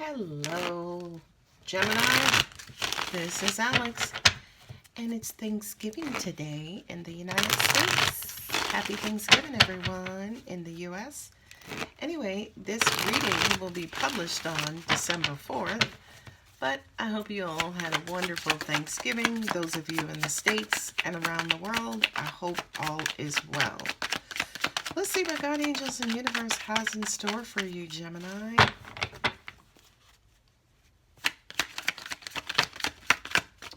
Hello, Gemini. This is Alex, and it's Thanksgiving today in the United States. Happy Thanksgiving, everyone, in the U.S. Anyway, this reading will be published on December 4th, but I hope you all had a wonderful Thanksgiving. Those of you in the States and around the world, I hope all is well. Let's see what God, angels, and universe has in store for you, Gemini.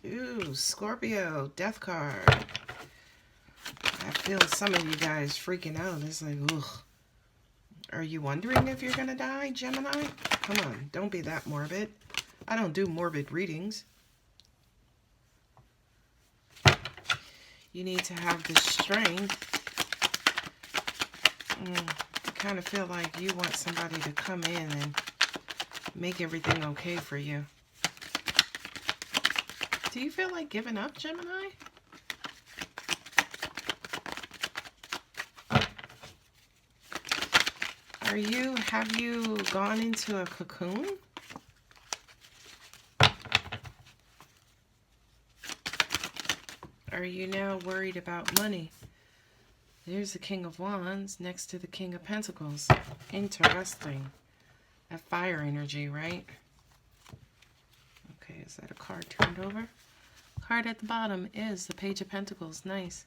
Ooh, Scorpio, death card. I feel some of you guys freaking out. It's like, ugh. Are you wondering if you're going to die, Gemini? Come on, don't be that morbid. I don't do morbid readings. You need to have the strength. I kind of feel like you want somebody to come in and make everything okay for you. Do you feel like giving up, Gemini? Have you gone into a cocoon? Are you now worried about money? There's the King of Wands next to the King of Pentacles. Interesting. That fire energy, right? Okay, is that a card turned over? Card at the bottom is the Page of Pentacles. Nice.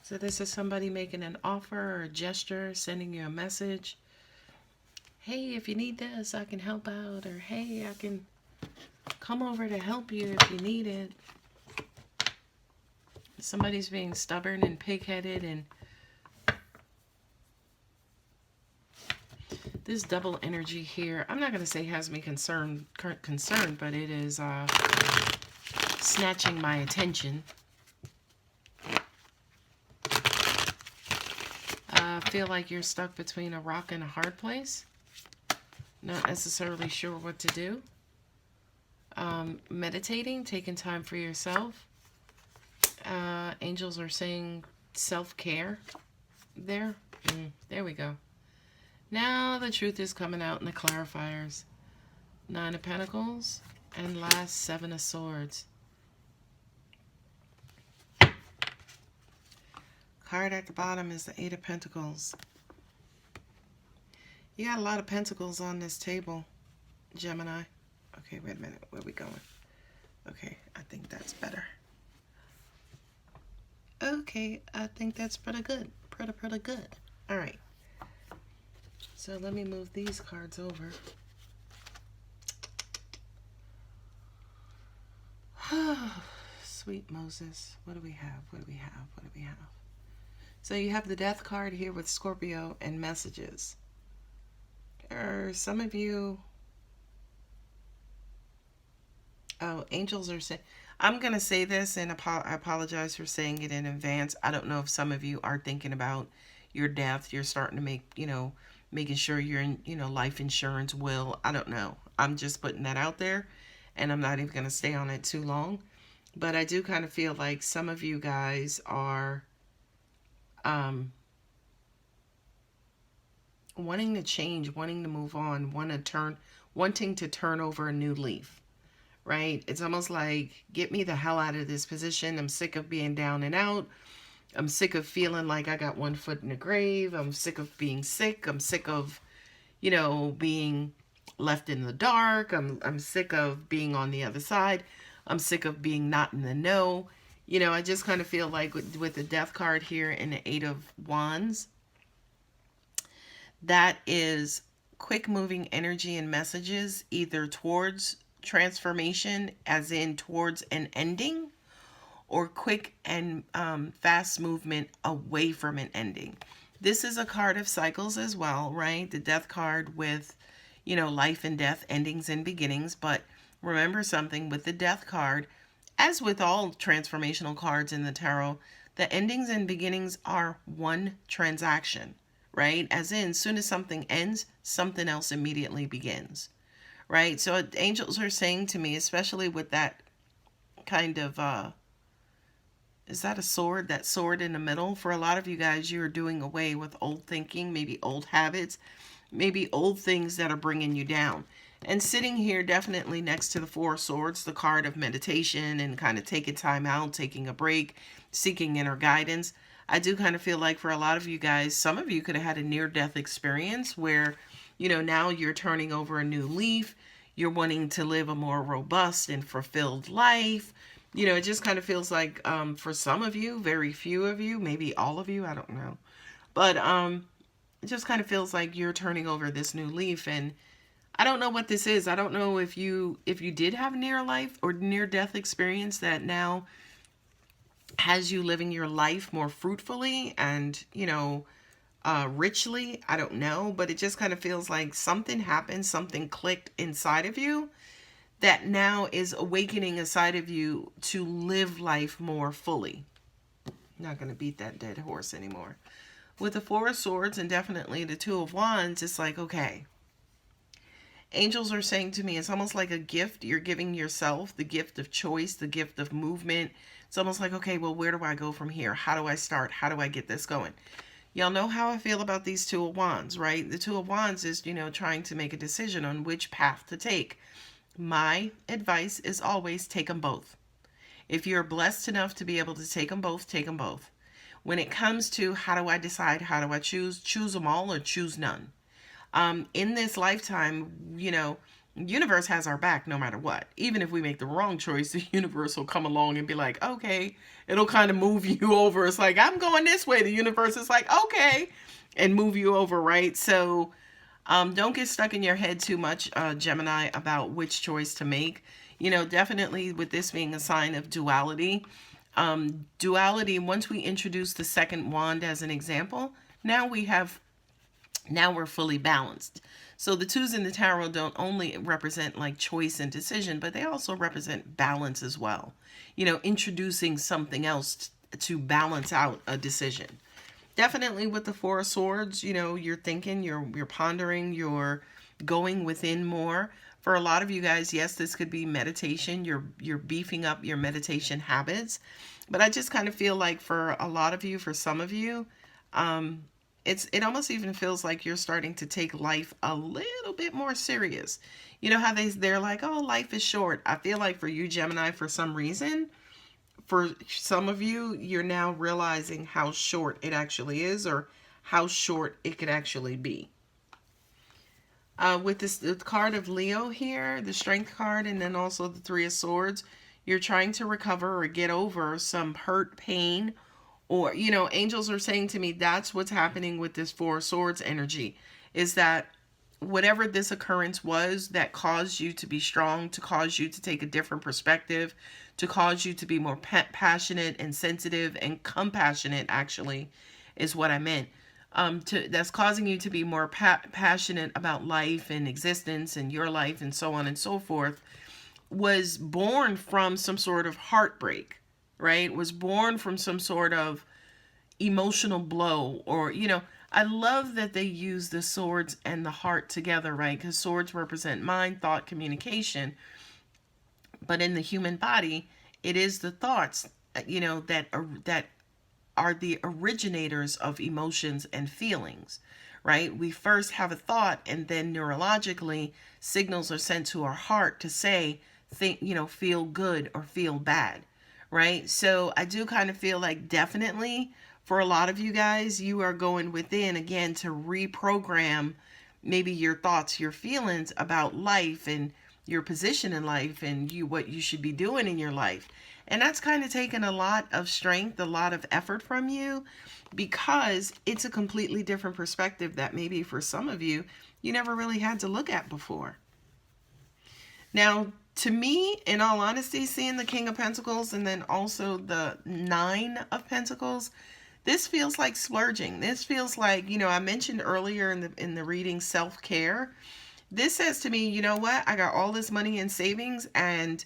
So this is somebody making an offer or a gesture, sending you a message. Hey, if you need this, I can help out. Or hey, I can come over to help you if you need it. Somebody's being stubborn and pig-headed, and this double energy here, I'm not going to say has me concerned, but it is snatching my attention. I feel like you're stuck between a rock and a hard place. Not necessarily sure what to do. Meditating, taking time for yourself. Angels are saying self-care there. There we go. Now the truth is coming out in the clarifiers. 9 of Pentacles and last 7 of Swords. Card at the bottom is the 8 of Pentacles. You got a lot of pentacles on this table, Gemini. Okay, wait a minute. Where are we going? Okay, I think that's better. Okay, I think that's pretty good. Pretty good. All right. So let me move these cards over. Sweet Moses. What do we have? What do we have? What do we have? So you have the death card here with Scorpio and messages. Or some of you... Oh, angels are saying... I'm going to say this, and I apologize for saying it in advance. I don't know if some of you are thinking about your death. You're starting to make, making sure you're in, life insurance, will. I don't know. I'm just putting that out there, and I'm not even going to stay on it too long. But I do kind of feel like some of you guys are wanting to change, wanting to move on, wanting to turn over a new leaf. Right? It's almost like, get me the hell out of this position. I'm sick of being down and out. I'm sick of feeling like I got one foot in the grave. I'm sick of being sick. I'm sick of, being left in the dark. I'm sick of being on the other side. I'm sick of being not in the know. I just kind of feel like with the death card here and the 8 of Wands, that is quick moving energy and messages either towards transformation, as in towards an ending, or quick and fast movement away from an ending. This is a card of cycles as well, right? The death card with, life and death, endings and beginnings. But remember something with the death card, as with all transformational cards in the tarot, the endings and beginnings are one transaction, right? As in, soon as something ends, something else immediately begins. Right? So angels are saying to me, especially with that kind of, is that a sword? That sword in the middle? For a lot of you guys, you're doing away with old thinking, maybe old habits, maybe old things that are bringing you down. And sitting here definitely next to the Four of Swords, the card of meditation and kind of taking time out, taking a break, seeking inner guidance. I do kind of feel like for a lot of you guys, some of you could have had a near-death experience where, now you're turning over a new leaf. You're wanting to live a more robust and fulfilled life. It just kind of feels like for some of you, very few of you, maybe all of you, I don't know. But it just kind of feels like you're turning over this new leaf, and I don't know what this is. I don't know if you did have near life or near death experience that now has you living your life more fruitfully and, richly. I don't know, but it just kind of feels like something happened, something clicked inside of you that now is awakening a side of you to live life more fully. I'm not going to beat that dead horse anymore. With the Four of Swords and definitely the Two of Wands, it's like, okay, angels are saying to me, it's almost like a gift you're giving yourself, the gift of choice, the gift of movement. It's almost like, okay, well, where do I go from here? How do I start? How do I get this going? Y'all know how I feel about these Two of Wands, right? The Two of Wands is, trying to make a decision on which path to take. My advice is always take them both. If you're blessed enough to be able to take them both, take them both. When it comes to how do I decide, how do I choose them all or choose none. In this lifetime, universe has our back no matter what. Even if we make the wrong choice, the universe will come along and be like, okay, it'll kind of move you over. It's like, I'm going this way. The universe is like, okay, and move you over, right? So don't get stuck in your head too much, Gemini, about which choice to make. Definitely with this being a sign of duality. Duality, once we introduce the second wand as an example, now we're fully balanced. So the twos in the tarot don't only represent like choice and decision, but they also represent balance as well. Introducing something else to balance out a decision. Definitely with the Four of Swords, you're thinking, you're pondering, you're going within more. For a lot of you guys, yes, this could be meditation. You're beefing up your meditation habits. But I just kind of feel like for a lot of you, for some of you, it almost even feels like you're starting to take life a little bit more serious. You know how they're like, oh, life is short. I feel like for you, Gemini, for some reason, for some of you, you're now realizing how short it actually is or how short it could actually be. With the card of Leo here, the Strength card, and then also the Three of Swords, you're trying to recover or get over some hurt, pain, or, angels are saying to me that's what's happening with this Four of Swords energy, is that whatever this occurrence was that caused you to be strong, to cause you to take a different perspective, to cause you to be more passionate and sensitive and compassionate, actually, is what I meant. That's causing you to be more passionate about life and existence and your life and so on and so forth, was born from some sort of heartbreak, right? Was born from some sort of emotional blow, or, I love that they use the swords and the heart together, right? Because swords represent mind, thought, communication. But in the human body, it is the thoughts, that are the originators of emotions and feelings, right? We first have a thought, and then neurologically, signals are sent to our heart to say, think, feel good or feel bad, right? So I do kind of feel like definitely for a lot of you guys, you are going within again to reprogram maybe your thoughts, your feelings about life and your position in life and what you should be doing in your life. And that's kind of taken a lot of strength, a lot of effort from you, because it's a completely different perspective that maybe for some of you, you never really had to look at before. Now, to me, in all honesty, seeing the King of Pentacles and then also the Nine of Pentacles, this feels like splurging. This feels like, I mentioned earlier in the reading self-care. This says to me, you know what? I got all this money in savings, and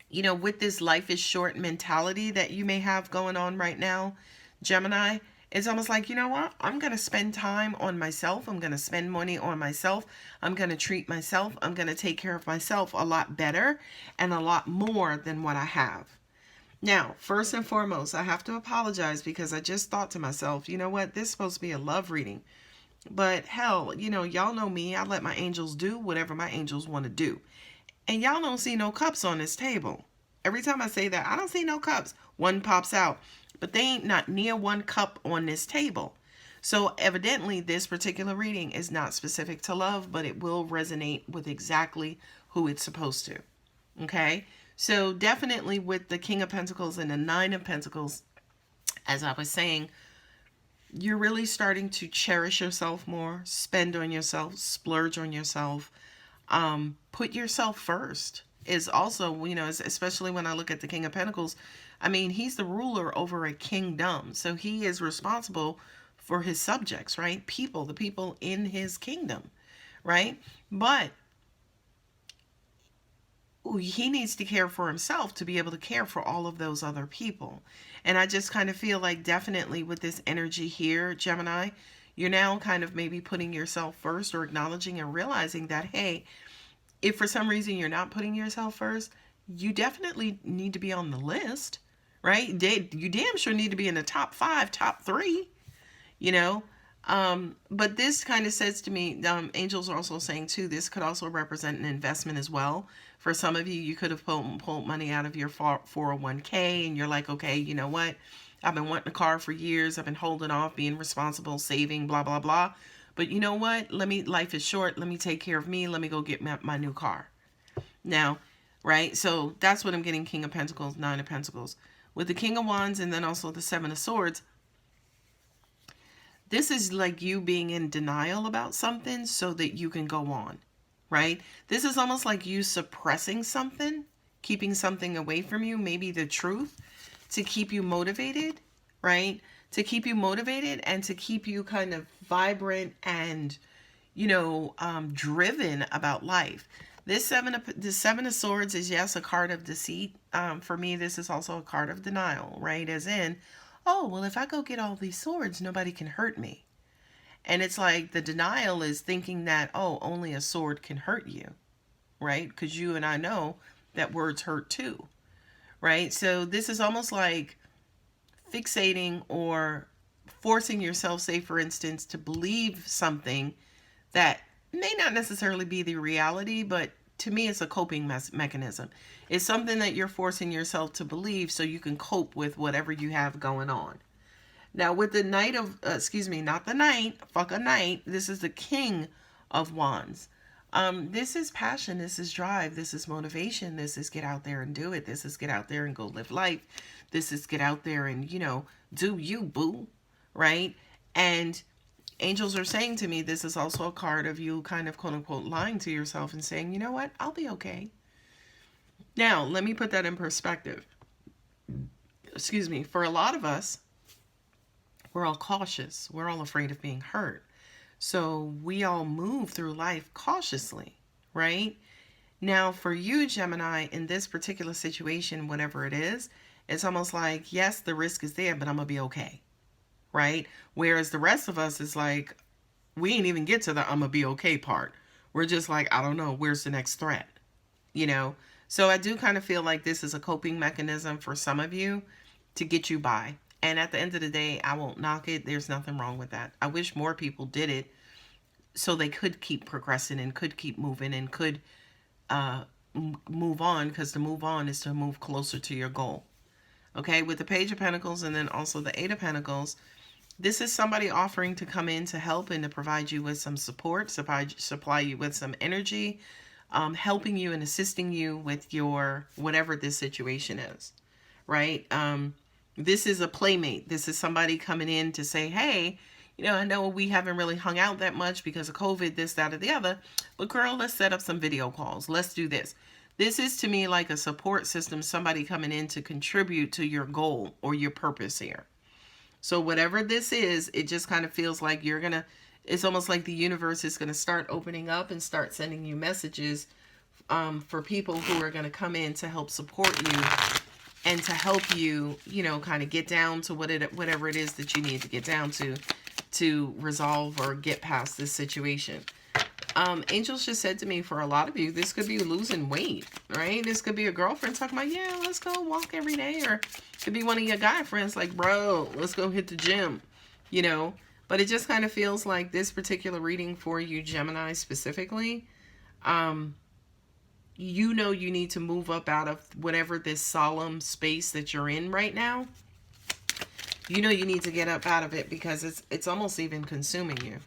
with this life is short mentality that you may have going on right now, Gemini, it's almost like, you know what? I'm going to spend time on myself. I'm going to spend money on myself. I'm going to treat myself. I'm going to take care of myself a lot better and a lot more than what I have. Now, first and foremost, I have to apologize because I just thought to myself, you know what? This is supposed to be a love reading. But hell, y'all know me. I let my angels do whatever my angels want to do. And y'all don't see no cups on this table. Every time I say that, I don't see no cups. One pops out. But they ain't not near one cup on this table. So evidently this particular reading is not specific to love, but it will resonate with exactly who it's supposed to. Okay? So definitely with the King of Pentacles and the Nine of Pentacles, as I was saying, you're really starting to cherish yourself more, spend on yourself, splurge on yourself, put yourself first. Is also, especially when I look at the King of Pentacles, I mean, he's the ruler over a kingdom. So he is responsible for his subjects, right? The people in his kingdom, right? But he needs to care for himself to be able to care for all of those other people. And I just kind of feel like definitely with this energy here, Gemini, you're now kind of maybe putting yourself first or acknowledging and realizing that, hey, if for some reason you're not putting yourself first, you definitely need to be on the list, right? You damn sure need to be in the top 5, top 3, But this kind of says to me, angels are also saying too, this could also represent an investment as well. For some of you, you could have pulled money out of your 401k and you're like, okay, you know what? I've been wanting a car for years. I've been holding off, being responsible, saving, blah, blah, blah. But you know what? Life is short. Let me take care of me. Let me go get my new car. Now, right? So that's what I'm getting. King of Pentacles, Nine of Pentacles. With the King of Wands and then also the Seven of Swords, this is like you being in denial about something so that you can go on, right? This is almost like you suppressing something, keeping something away from you, maybe the truth, to keep you motivated, right? To keep you motivated and to keep you kind of vibrant and, driven about life. The Seven of Swords is, yes, a card of deceit. For me, this is also a card of denial, right? As in, oh, well, if I go get all these swords, nobody can hurt me. And it's like the denial is thinking that, oh, only a sword can hurt you, right? Because you and I know that words hurt too, right? So this is almost like fixating or forcing yourself, say, for instance, to believe something that may not necessarily be the reality, but to me, it's a coping mechanism. It's something that you're forcing yourself to believe so you can cope with whatever you have going on. Now, with the Knight of, not the Knight, fuck a Knight. This is the King of Wands. This is passion. This is drive. This is motivation. This is get out there and do it. This is get out there and go live life. This is get out there and, do you, boo, right? And angels are saying to me, this is also a card of you kind of quote unquote lying to yourself and saying, you know what, I'll be okay. Now, let me put that in perspective. For a lot of us, we're all cautious. We're all afraid of being hurt. So we all move through life cautiously, right? Now, for you, Gemini, in this particular situation, whatever it is, it's almost like, yes, the risk is there, but I'm going to be okay, right? Whereas the rest of us is like, we ain't even get to the I'm going to be okay part. We're just like, I don't know, where's the next threat, So I do kind of feel like this is a coping mechanism for some of you to get you by. And at the end of the day, I won't knock it. There's nothing wrong with that. I wish more people did it so they could keep progressing and could keep moving and could move on, because to move on is to move closer to your goal. Okay, with the Page of Pentacles and then also the Eight of Pentacles, this is somebody offering to come in to help and to provide you with some support, supply you with some energy, helping you and assisting you with your whatever this situation is, right? This is a playmate. This is somebody coming in to say, hey, I know we haven't really hung out that much because of COVID, this, that, or the other, but girl, let's set up some video calls. Let's do this. This is to me like a support system, somebody coming in to contribute to your goal or your purpose here. So whatever this is, it just kind of feels like it's almost like the universe is going to start opening up and start sending you messages for people who are going to come in to help support you and to help you, kind of get down to whatever it is that you need to get down to resolve or get past this situation. Angels just said to me, for a lot of you, this could be losing weight, right? This could be a girlfriend talking about, yeah, let's go walk every day. Or it could be one of your guy friends like, bro, let's go hit the gym, But it just kind of feels like this particular reading for you, Gemini, specifically, you know you need to move up out of whatever this solemn space that you're in right now. You know you need to get up out of it because it's almost even consuming you.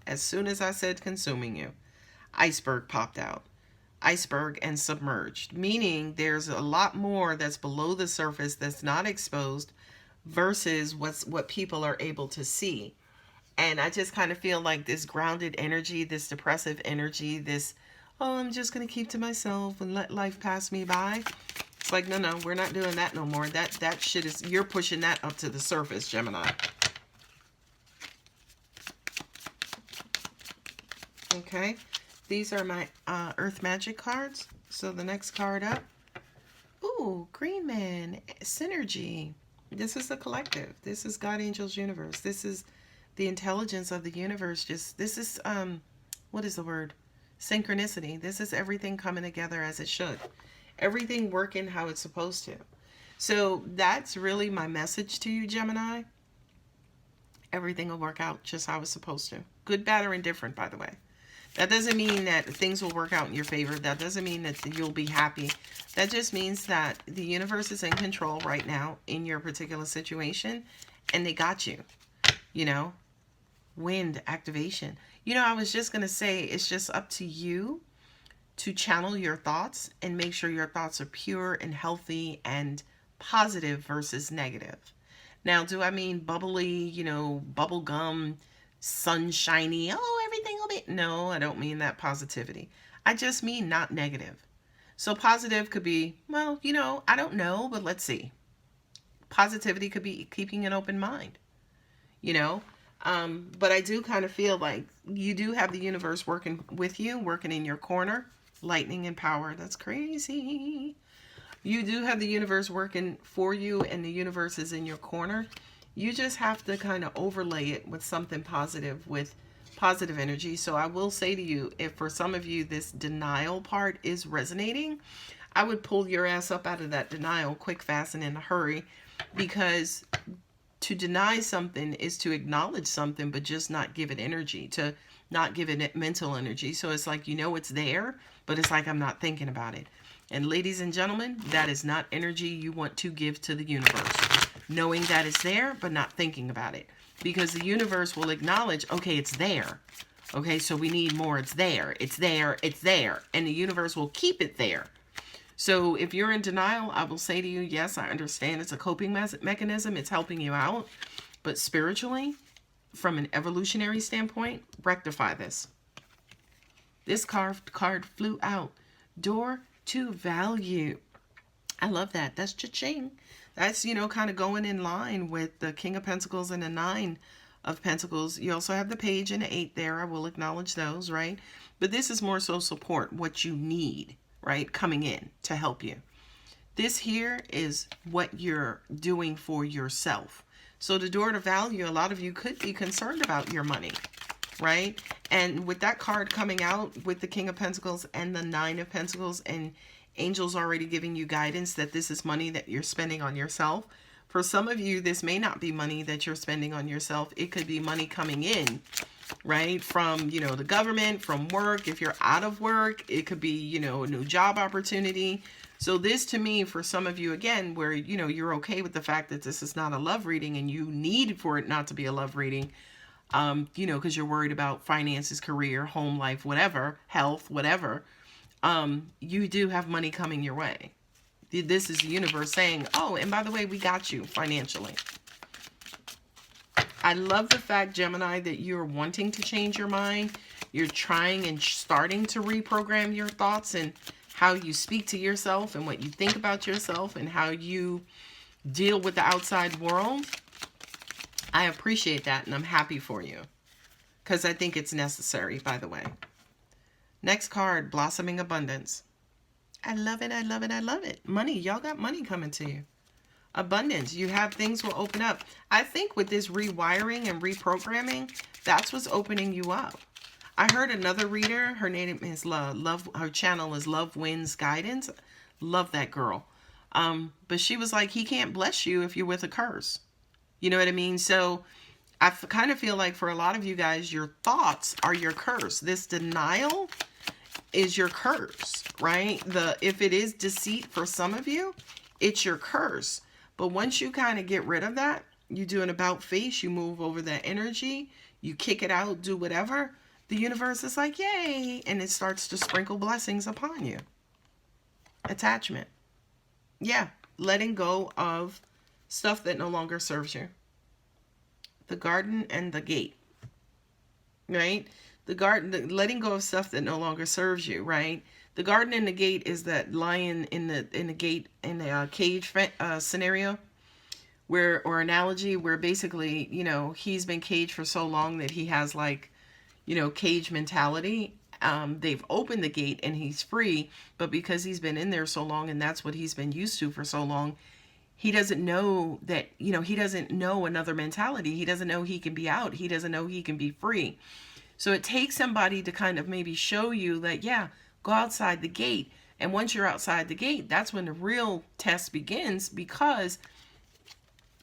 As soon as I said consuming you, iceberg popped out. Iceberg and submerged, meaning there's a lot more that's below the surface that's not exposed versus what people are able to see. And I just kind of feel like this grounded energy, this depressive energy, this, oh, I'm just going to keep to myself and let life pass me by. It's like, no, we're not doing that no more. That shit is, you're pushing that up to the surface, Gemini. Okay. These are my Earth Magic cards. So the next card up. Ooh, Green Man. Synergy. This is the collective. This is God, Angels, Universe. This is the intelligence of the universe. This is, what is the word? Synchronicity. This is everything coming together as it should. Everything working how it's supposed to. So that's really my message to you, Gemini. Everything will work out just how it's supposed to. Good, bad, or indifferent, by the way. That doesn't mean that things will work out in your favor. That doesn't mean that you'll be happy. That just means that the universe is in control right now in your particular situation, and they got you. You know, wind activation. You know, I was just going to say, it's just up to you to channel your thoughts and make sure your thoughts are pure and healthy and positive versus negative. Now, do I mean bubbly, you know, bubble gum, sunshiny, oh, everything will be... No, I don't mean that positivity. I just mean not negative. So positive could be, well, you know, I don't know, but let's see. Positivity could be keeping an open mind, you know. But I do kind of feel like you do have the universe working with you, working in your corner. Lightning and power. That's crazy. You do have the universe working for you, and the universe is in your corner. You just have to kind of overlay it with something positive, with positive energy. So I will say to you, if for some of you this denial part is resonating, I would pull your ass up out of that denial quick, fast, and in a hurry, because to deny something is to acknowledge something, but just not give it energy, to not give it mental energy. So it's like, you know, it's there, but it's like, I'm not thinking about it. And ladies and gentlemen, that is not energy you want to give to the universe. Knowing that it's there, but not thinking about it. Because the universe will acknowledge, okay, it's there. Okay, so we need more. It's there. It's there. It's there. And the universe will keep it there. So if you're in denial, I will say to you, yes, I understand it's a coping mechanism. It's helping you out. But spiritually, from an evolutionary standpoint, rectify this. This card flew out. Door to value. I love that. That's cha-ching. That's, you know, kind of going in line with the King of Pentacles and the Nine of Pentacles. You also have the Page and the 8 there. I will acknowledge those, right? But this is more so support, what you need, right? Coming in to help you. This here is what you're doing for yourself. So the door to value, a lot of you could be concerned about your money, right? And with that card coming out with the King of Pentacles and the Nine of Pentacles, and angels already giving you guidance that this is money that you're spending on yourself. For some of you, this may not be money that you're spending on yourself. It could be money coming in, right? From, you know, the government, from work. If you're out of work, it could be, you know, a new job opportunity. So this, to me, for some of you, again, where, you know, you're okay with the fact that this is not a love reading and you need for it not to be a love reading, you know, because you're worried about finances, career, home life, whatever, health, whatever, you do have money coming your way. This is the universe saying, oh, and by the way, we got you financially. I love the fact, Gemini, that you're wanting to change your mind. You're trying and starting to reprogram your thoughts and how you speak to yourself and what you think about yourself and how you deal with the outside world. I appreciate that, and I'm happy for you because I think it's necessary, by the way. Next card, Blossoming Abundance. I love it. I love it. I love it. Money. Y'all got money coming to you. Abundance. You have things will open up. I think with this rewiring and reprogramming, that's what's opening you up. I heard another reader. Her name is Love. Her channel is Love Wins Guidance. Love that girl. But she was like, he can't bless you if you're with a curse. You know what I mean? So I kind of feel like for a lot of you guys, your thoughts are your curse. This denial is your curse, right? If it is deceit for some of you, it's your curse. But once you kind of get rid of that, you do an about face, you move over that energy, you kick it out, do whatever, the universe is like, yay, and it starts to sprinkle blessings upon you. Attachment. Yeah, letting go of stuff that no longer serves you. The garden and the gate, right? The garden, letting go of stuff that no longer serves you, right? The garden and the gate is that lion in the gate in the cage scenario, where, or analogy, where basically, you know, he's been caged for so long that he has like, you know, cage mentality. They've opened the gate and he's free, but because he's been in there so long and that's what he's been used to for so long, he doesn't know that, you know, he doesn't know another mentality. He doesn't know he can be out. He doesn't know he can be free. So it takes somebody to kind of maybe show you that, yeah, go outside the gate. And once you're outside the gate, that's when the real test begins, because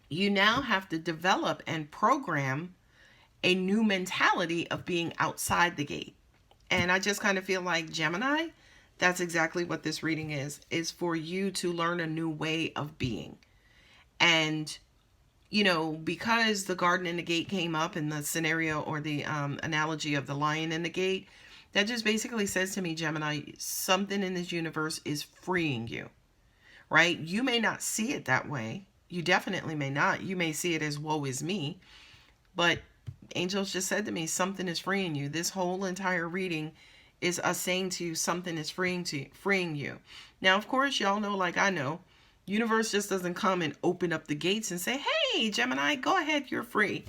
you now have to develop and program a new mentality of being outside the gate. And I just kind of feel like, Gemini, that's exactly what this reading is for you to learn a new way of being. And, you know, because the garden and the gate came up in the scenario, or the analogy of the lion in the gate, that just basically says to me, Gemini, something in this universe is freeing you, right? You may not see it that way. You definitely may not. You may see it as woe is me. But angels just said to me, something is freeing you. This whole entire reading is us saying to you, something is freeing you. Now, of course, y'all know, like I know, universe just doesn't come and open up the gates and say, hey, Gemini, go ahead, you're free.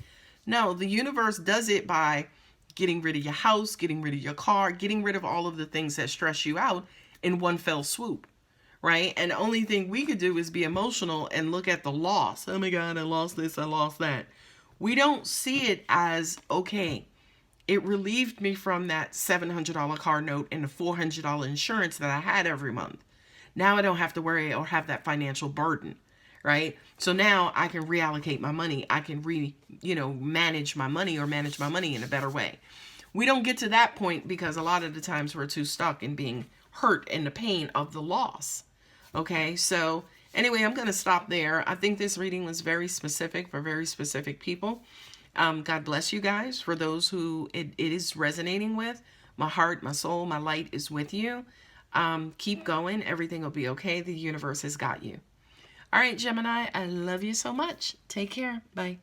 No, the universe does it by getting rid of your house, getting rid of your car, getting rid of all of the things that stress you out in one fell swoop, right? And the only thing we could do is be emotional and look at the loss. Oh my God, I lost this, I lost that. We don't see it as, okay, it relieved me from that $700 car note and the $400 insurance that I had every month. Now I don't have to worry or have that financial burden, right? So now I can reallocate my money. I can manage my money, or manage my money in a better way. We don't get to that point because a lot of the times we're too stuck in being hurt in the pain of the loss. Okay, so anyway, I'm going to stop there. I think this reading was very specific for very specific people. God bless you guys. For those who it is resonating with, my heart, my soul, my light is with you. Keep going. Everything will be okay. The universe has got you. All right, Gemini, I love you so much. Take care. Bye.